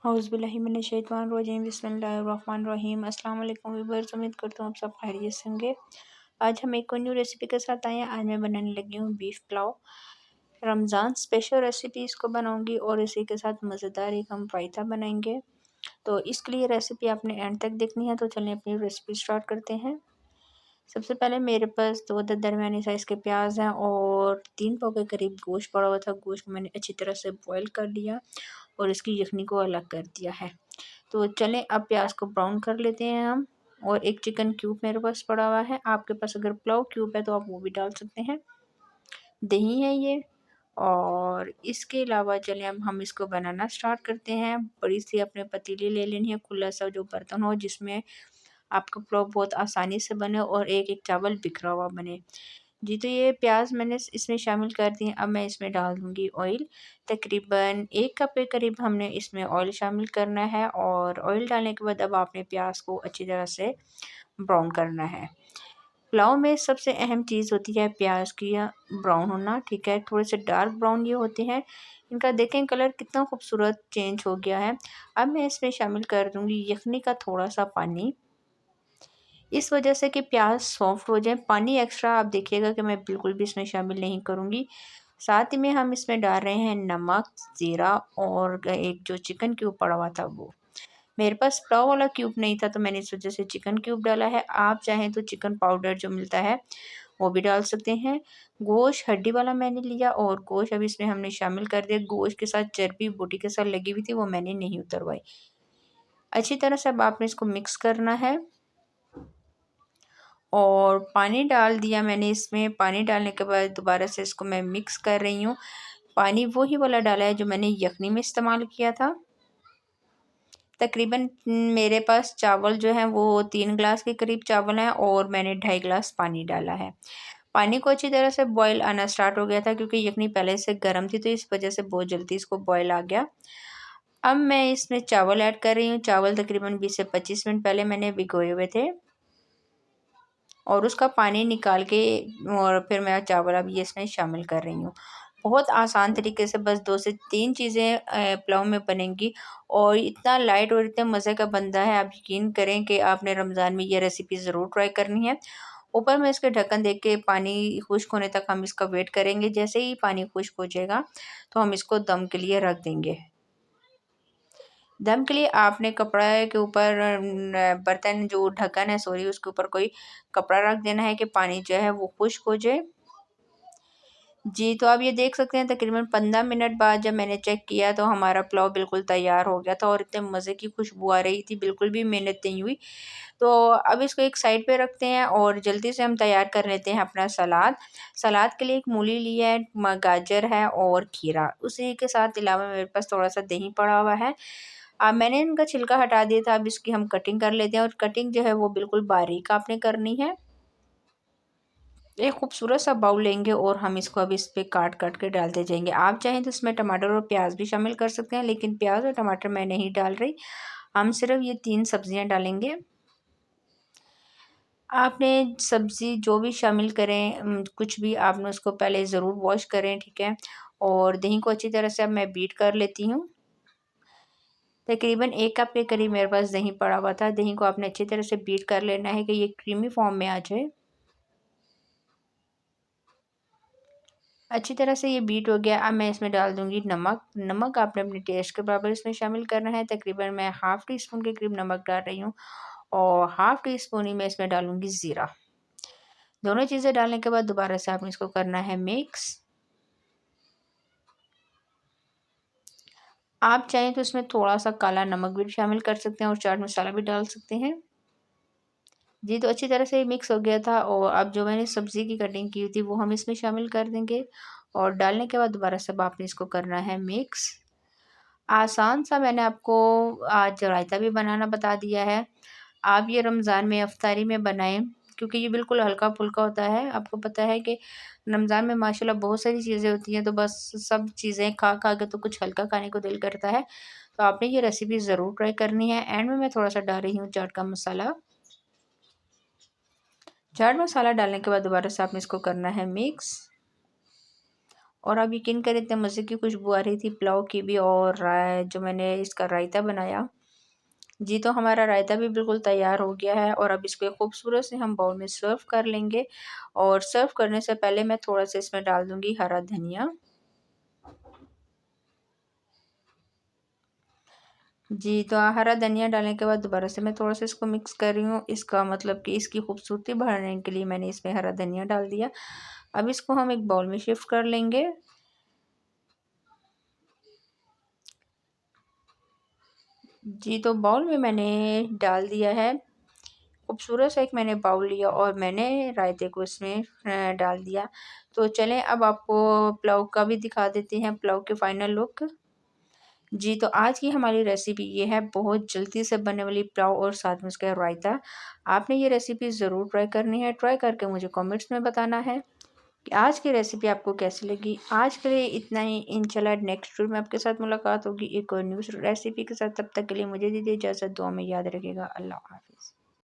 औज़ुबिल्लाहिमिनश्शैतानिर्रजीम बिस्मिल्लाहिर्रहमानिर्रहीम। अस्सलाम वालेकुम व्यूअर्स, उम्मीद करता हूँ आप सब खैरियत से होंगे। आज हम एक और न्यू रेसिपी के साथ आए हैं। आज मैं बनाने लगी हूँ beef pulao. Ramzan special recipe इसको बनाऊंगी और इसी के साथ मज़ेदार एक हम रायता बनाएंगे। तो इसके लिए रेसिपी आपने एंड तक देखनी है। तो चलिए अपनी रेसिपी स्टार्ट करते हैं। सबसे पहले मेरे पास दो दरमियानी साइज़ के प्याज हैं और 3 पाव के करीब गोश्त पड़ा हुआ था। गोश्त को मैंने अच्छी तरह से बॉईल कर लिया और इसकी यखनी को अलग कर दिया है। तो चलें अब प्याज को ब्राउन कर लेते हैं हम। और एक चिकन क्यूब मेरे पास पड़ा हुआ है। आपके पास अगर पुलाव क्यूब है तो आप वो भी डाल सकते हैं। दही है ये। और इसके अलावा चलें अब हम इसको बनाना स्टार्ट करते हैं। बड़ी सी अपने पतीली ले लेनी है, खुला सा जो बर्तन हो जिसमें आपका पुलाव बहुत आसानी से बने और एक एक चावल बिखरा हुआ बने। जी, तो ये प्याज मैंने इसमें शामिल कर दी। अब मैं इसमें डाल दूँगी ऑयल। तकरीबन 1 कप के करीब हमने इसमें ऑयल शामिल करना है और ऑयल डालने के बाद अब आपने प्याज को अच्छी तरह से ब्राउन करना है। पुलाव में सबसे अहम चीज़ होती है प्याज की ब्राउन होना, ठीक है। थोड़े से डार्क ब्राउन ये होते हैं। इनका देखें कलर कितना खूबसूरत चेंज हो गया है। अब मैं इसमें शामिल कर दूँगी यखनी का थोड़ा सा पानी, इस वजह से कि प्याज सॉफ्ट हो जाए। पानी एक्स्ट्रा आप देखिएगा कि मैं बिल्कुल भी इसमें शामिल नहीं करूँगी। साथ ही में हम इसमें डाल रहे हैं नमक, ज़ीरा और एक जो चिकन क्यूब पड़ा हुआ था वो। मेरे पास पुलाव वाला क्यूब नहीं था तो मैंने इस वजह से चिकन क्यूब डाला है। आप चाहें तो चिकन पाउडर जो मिलता है वो भी डाल सकते हैं। गोश्त हड्डी वाला मैंने लिया और गोश्त अब इसमें हमने शामिल कर दिया। गोश्त के साथ चर्बी बोटी के साथ लगी हुई थी वो मैंने नहीं उतरवाई। अच्छी तरह से अब आपने इसको मिक्स करना है और पानी डाल दिया मैंने इसमें। पानी डालने के बाद दोबारा से इसको मैं मिक्स कर रही हूँ। पानी वही वाला डाला है जो मैंने यखनी में इस्तेमाल किया था। तकरीबन मेरे पास चावल जो हैं वो 3 गिलास के करीब चावल हैं और मैंने 2.5 गिलास पानी डाला है। पानी को अच्छी तरह से बॉयल आना स्टार्ट हो गया था क्योंकि यखनी पहले से गर्म थी तो इस वजह से बहुत जल्दी इसको बॉयल आ गया। अब मैं इसमें चावल ऐड कर रही हूँ। चावल तकरीबन 20 से 25 मिनट पहले मैंने भिगोए हुए थे और उसका पानी निकाल के और फिर मैं चावल अब ये इसमें शामिल कर रही हूँ। बहुत आसान तरीके से बस 2 से 3 चीज़ें पुलाव में बनेंगी और इतना लाइट और इतने मज़े का बनता है। आप यकीन करें कि आपने रमज़ान में ये रेसिपी ज़रूर ट्राई करनी है। ऊपर में इसके ढक्कन देख के पानी खुश्क होने तक हम इसका वेट करेंगे। जैसे ही पानी खुश्क हो जाएगा तो हम इसको दम के लिए रख देंगे। दम के लिए आपने कपड़ा के ऊपर बर्तन जो ढक्कन है सॉरी उसके ऊपर कोई कपड़ा रख देना है कि पानी जो है वो खुश्क हो जाए। जी, तो आप ये देख सकते हैं तकरीबन 15 मिनट बाद जब मैंने चेक किया तो हमारा पुलाव बिल्कुल तैयार हो गया था और इतने मज़े की खुशबू आ रही थी, बिल्कुल भी मेहनत नहीं हुई। तो अब इसको एक साइड पे रखते हैं और जल्दी से हम तैयार कर लेते हैं अपना सलाद। सलाद के लिए एक मूली ली है, गाजर है और खीरा। उसी के साथ अलावा मेरे पास थोड़ा-सा दही पड़ा हुआ है। अब मैंने इनका छिलका हटा दिया था। अब इसकी हम कटिंग कर लेते हैं और कटिंग जो है वो बिल्कुल बारीक आपने करनी है। एक खूबसूरत सा बाउल लेंगे और हम इसको अब इस पे काट-काट के डालते जाएँगे। आप चाहें तो इसमें टमाटर और प्याज भी शामिल कर सकते हैं, लेकिन प्याज और टमाटर मैं नहीं डाल रही। हम सिर्फ़ ये 3 सब्ज़ियाँ डालेंगे। आपने सब्ज़ी जो भी शामिल करें कुछ भी आपने उसको पहले ज़रूर वॉश करें, ठीक है? और दही को अच्छी तरह से अब मैं बीट कर लेती हूँ। तकरीबन 1 कप के करीब मेरे पास दही पड़ा हुआ था। दही को आपने अच्छी तरह से बीट कर लेना है कि ये क्रीमी फॉर्म में आ जाए। अच्छी तरह से ये बीट हो गया। अब मैं इसमें डाल दूँगी नमक। नमक आपने अपने टेस्ट के बराबर इसमें शामिल करना है। तकरीबन मैं हाफ़ टी स्पून के करीब नमक डाल रही हूँ और हाफ़ टी स्पून ही मैं इसमें डालूँगी ज़ीरा। दोनों चीज़ें डालने के बाद दोबारा से आपने इसको करना है मिक्स। आप चाहें तो इसमें थोड़ा-सा काला नमक भी शामिल कर सकते हैं और चाट मसाला भी डाल सकते हैं। जी, तो अच्छी तरह से मिक्स हो गया था और अब जो मैंने सब्ज़ी की कटिंग की थी वो हम इसमें शामिल कर देंगे और डालने के बाद दोबारा से अब आपने इसको करना है मिक्स। आसान सा मैंने आपको आज रायता भी बनाना बता दिया है। आप ये रमज़ान में इफ्तारी में बनाएँ क्योंकि ये बिल्कुल हल्का-फुल्का होता है। आपको पता है कि रमज़ान में माशाल्लाह बहुत सारी चीज़ें होती हैं तो बस सब चीज़ें खा-खा के तो कुछ हल्का खाने को दिल करता है। तो आपने ये रेसिपी ज़रूर ट्राई करनी है। एंड में मैं थोड़ा-सा डाल रही हूँ चाट का मसाला। चाट मसाला डालने के बाद दोबारा से आपने इसको करना है मिक्स और आप यकीन करें इतने मज़े की खुशबू आ रही थी पुलाव की भी, और जो मैंने इसका रायता बनाया। जी, तो हमारा रायता भी बिल्कुल तैयार हो गया है और अब इसको एक खूबसूरत से हम बाउल में सर्व कर लेंगे। और सर्व करने से पहले मैं थोड़ा-सा इसमें डाल दूँगी हरा धनिया। जी, तो हरा धनिया डालने के बाद दोबारा से मैं थोड़ा-सा इसको मिक्स कर रही हूँ। इसका मतलब कि इसकी खूबसूरती बढ़ाने के लिए मैंने इसमें हरा धनिया डाल दिया। अब इसको हम एक बाउल में शिफ्ट कर लेंगे। जी, तो बाउल में मैंने डाल दिया है। खूबसूरत सा एक मैंने बाउल लिया और मैंने रायते को इसमें डाल दिया। तो चलें अब आपको पुलाव का भी दिखा देते हैं, पुलाव की फाइनल लुक। जी, तो आज की हमारी रेसिपी ये है, बहुत जल्दी से बनने वाली पुलाव और साथ में उसका रायता। आपने ये रेसिपी ज़रूर ट्राई करनी है, ट्राई करके मुझे कमेंट्स में बताना है कि आज की रेसिपी आपको कैसी लगी। आज के लिए इतना ही, इंशाल्लाह नेक्स्ट वीडियो में आपके साथ मुलाकात होगी एक और न्यू रेसिपी के साथ। तब तक के लिए मुझे दीजिए इजाज़त, दुआ में याद रखिएगा। अल्लाह हाफ़िज़।